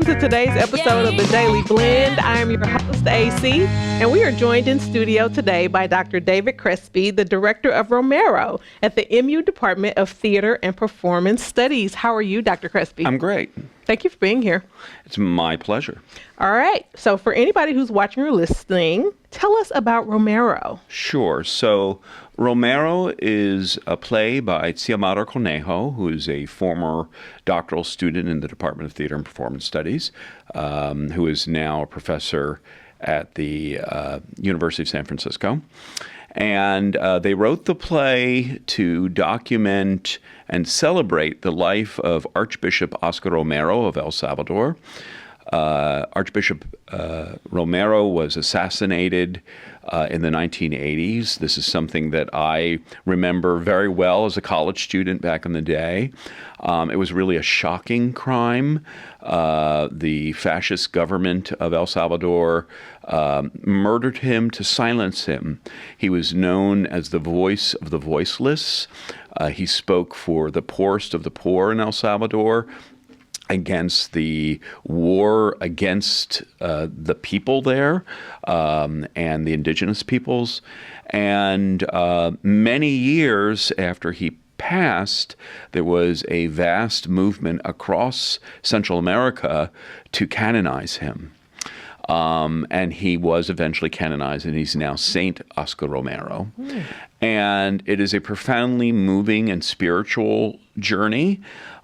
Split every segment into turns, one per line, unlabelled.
welcome to today's episode of The Daily Blend. I am your host, AC, and we are joined in studio today by Dr. David Crespy, the director of Romero at the MU Department of Theater and Performance Studies. How are you, Dr. Crespy?
I'm great.
Thank you for being here.
It's my pleasure.
All right. So for anybody who's watching or listening, tell us about Romero.
Sure. So Romero is a play by Xiomara Cornejo, who is a former doctoral student in the Department of Theater and Performance Studies, who is now a professor at the University of San Francisco. And they wrote the play to document and celebrate the life of Archbishop Oscar Romero of El Salvador. Archbishop Romero was assassinated in the 1980s. This is something that I remember very well as a college student back in the day. It was really a shocking crime. The fascist government of El Salvador murdered him to silence him. He was known as the voice of the voiceless. He spoke for the poorest of the poor in El Salvador, against the war against the people there and the indigenous peoples. And many years after he passed, there was a vast movement across Central America to canonize him. And he was eventually canonized, and he's now Saint Oscar Romero. And it is a profoundly moving and spiritual journey.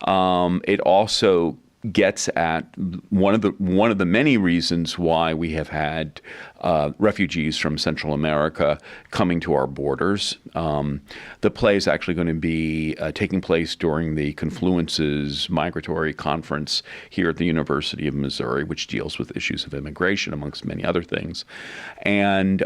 It also gets at one of the many reasons why we have had refugees from Central America coming to our borders. The play is actually going to be taking place during the Confluence's migratory conference here at the University of Missouri, which deals with issues of immigration, amongst many other things, and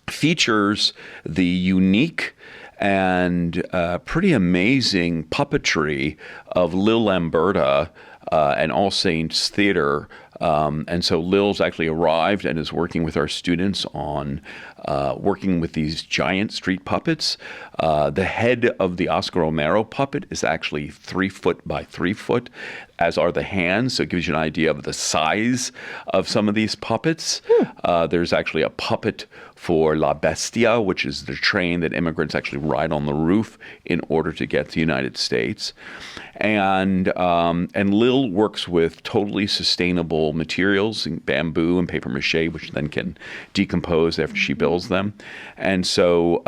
features the unique and pretty amazing puppetry of Lil Lamberta and All Saints Theater. And so Lil's actually arrived and is working with our students on working with these giant street puppets. The head of the Oscar Romero puppet is actually 3 foot by 3 foot, as are the hands. So it gives you an idea of the size of some of these puppets. There's actually a puppet for La Bestia, which is the train that immigrants actually ride on the roof in order to get to the United States. And Lil works with totally sustainable materials, bamboo and paper mache, which then can decompose after she builds them. And so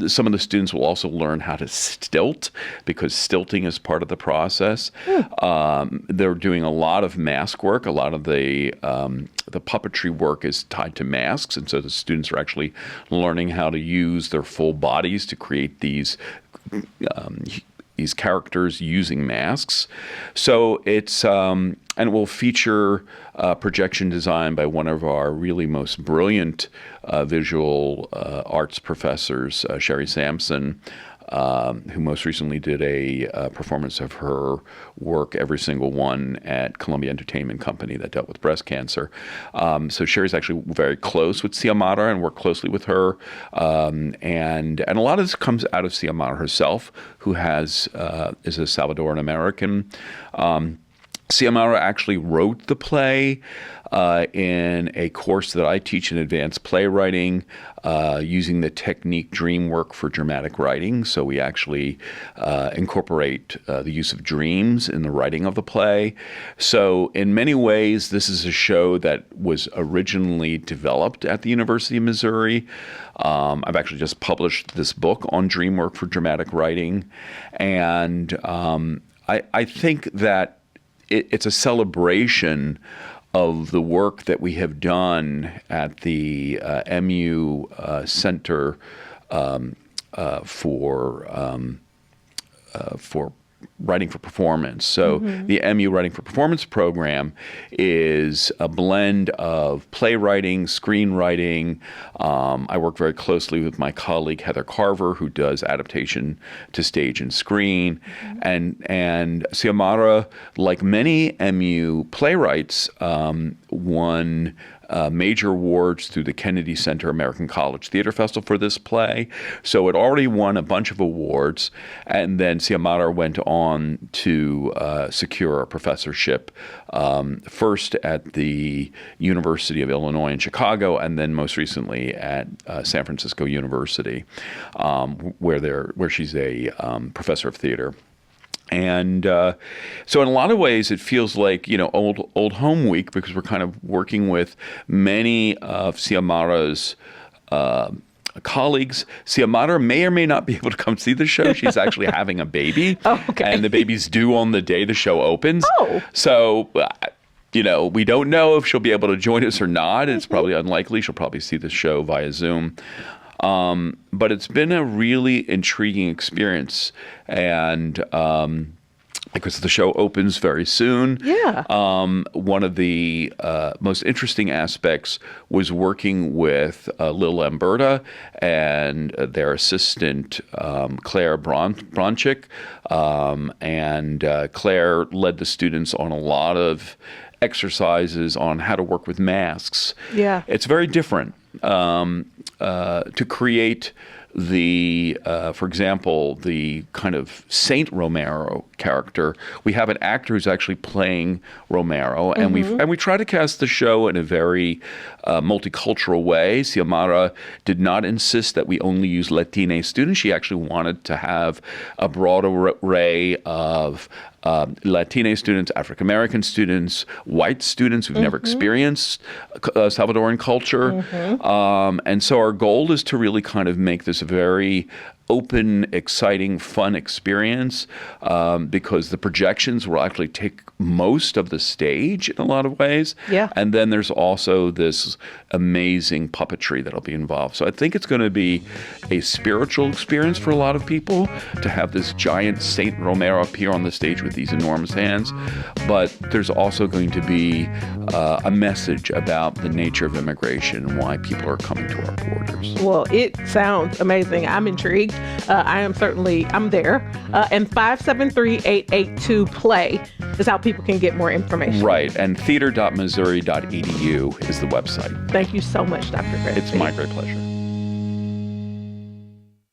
some of the students will also learn how to stilt, because stilting is part of the process. They're doing a lot of mask work. A lot of the puppetry work is tied to masks, and so the students are actually learning how to use their full bodies to create these characters using masks. So it's and it will feature projection design by one of our really most brilliant visual arts professors, Sherry Sampson, who most recently did a performance of her work, every single one, at Columbia Entertainment Company that dealt with breast cancer. So Sherry's actually very close with Xiomara and worked closely with her. And a lot of this comes out of Xiomara herself, who is a Salvadoran American. Xiomara actually wrote the play in a course that I teach in advanced playwriting, using the technique dream work for dramatic writing. So we actually incorporate the use of dreams in the writing of the play. So in many ways, this is a show that was originally developed at the University of Missouri. I've actually just published this book on dream work for dramatic writing. And I think that it's a celebration of the work that we have done at the MU Center for Writing for Performance. So the MU Writing for Performance program is a blend of playwriting, screenwriting. I work very closely with my colleague Heather Carver, who does adaptation to stage and screen. And Xiomara, like many MU playwrights, won major awards through the Kennedy Center American College Theater Festival for this play. So it already won a bunch of awards. And then Xiomara went on to secure a professorship first at the University of Illinois in Chicago, and then most recently at San Francisco University, where she's a professor of theater. And so in a lot of ways, it feels like, old home week, because we're kind of working with many of Xiomara's colleagues. Xiomara may or may not be able to come see the show. She's actually having a baby.
Oh, okay.
And the baby's due on the day the show opens.
Oh.
So, we don't know if she'll be able to join us or not. It's probably unlikely. She'll probably see the show via Zoom. But it's been a really intriguing experience, and because the show opens very soon.
Yeah.
One of the most interesting aspects was working with Lil Lamberta and their assistant, Claire Bronchick. And Claire led the students on a lot of exercises on how to work with masks.
Yeah.
It's very different to create for example, the kind of Saint Romero character. We have an actor who's actually playing Romero, and we try to cast the show in a very multicultural way. Xiomara did not insist that we only use Latine students. She actually wanted to have a broad array of Latine students, African American students, white students who've never experienced Salvadoran culture. And so our goal is to really kind of make this a very open, exciting, fun experience, because the projections will actually take most of the stage in a lot of ways.
Yeah.
And then there's also this amazing puppetry that'll be involved. So I think it's going to be a spiritual experience for a lot of people to have this giant Saint Romero appear on the stage with these enormous hands. But there's also going to be a message about the nature of immigration and why people are coming to our borders.
Well, it sounds amazing. I'm intrigued. I'm there. And 573-882-PLAY is how people can get more information.
Right. And theater.missouri.edu is the website.
Thank you so much, Dr. Crespy.
It's my great pleasure.